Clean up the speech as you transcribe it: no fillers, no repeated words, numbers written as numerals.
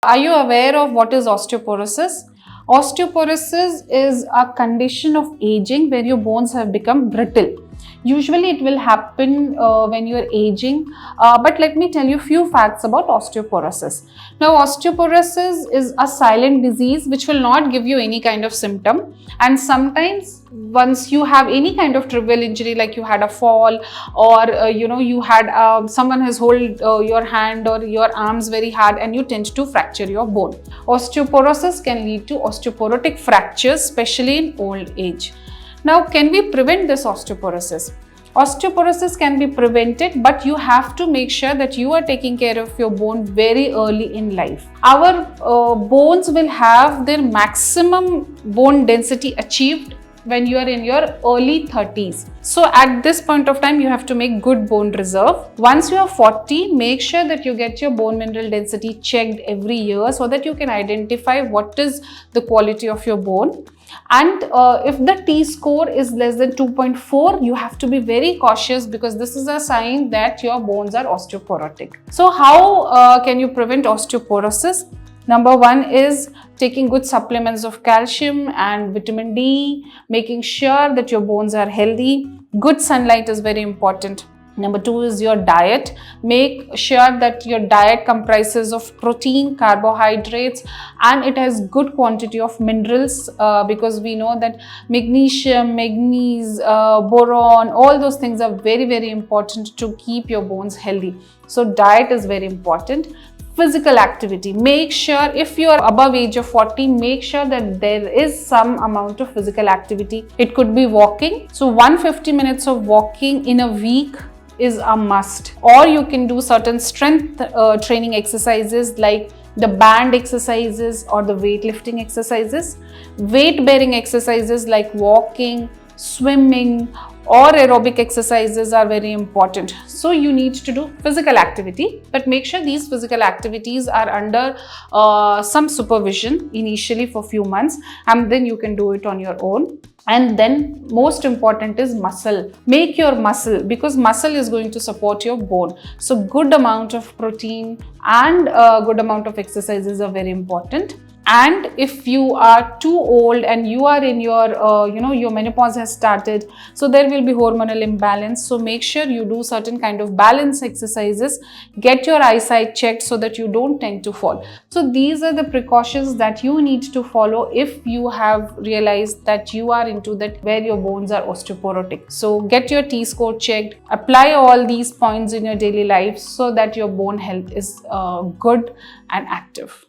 Are you aware of what is osteoporosis? Osteoporosis is a condition of aging where your bones have become brittle. Usually it will happen when you are aging, but let me tell you a few facts about osteoporosis. Now, osteoporosis is a silent disease which will not give you any kind of symptom, and sometimes once you have any kind of trivial injury, like you had a fall, or you had someone has hold your hand or your arms very hard and you tend to fracture your bone. Osteoporosis can lead to osteoporotic fractures, especially in old age. Now, can we prevent this osteoporosis? Osteoporosis can be prevented, but you have to make sure that you are taking care of your bone very early in life. Our bones will have their maximum bone density achieved when you are in your early 30s. So at this point of time, you have to make good bone reserve. Once you are 40, make sure that you get your bone mineral density checked every year so that you can identify what is the quality of your bone. And if the T-score is less than 2.4, you have to be very cautious, because this is a sign that your bones are osteoporotic. So how can you prevent osteoporosis? Number one is taking good supplements of calcium and vitamin D, making sure that your bones are healthy. Good sunlight is very important. Number two is your diet. Make sure that your diet comprises of protein, carbohydrates, and it has good quantity of minerals, because we know that magnesium, manganese, boron, all those things are very, very important to keep your bones healthy. So diet is very important. Physical activity. Make sure, if you are above age of 40, make sure that there is some amount of physical activity. It could be walking. So 150 minutes of walking in a week is a must. Or you can do certain strength training exercises like the band exercises or the weightlifting exercises. Weight bearing exercises like walking, swimming, or aerobic exercises are very important. So you need to do physical activity, but make sure these physical activities are under some supervision initially for few months, and then you can do it on your own. And then most important is muscle. Make your muscle, because muscle is going to support your bone. So good amount of protein and good amount of exercises are very important. And if you are too old and you are in your, your menopause has started, so there will be hormonal imbalance. So make sure you do certain kind of balance exercises. Get your eyesight checked so that you don't tend to fall. So these are the precautions that you need to follow if you have realized that you are into that where your bones are osteoporotic. So get your T-score checked. Apply all these points in your daily life so that your bone health is good and active.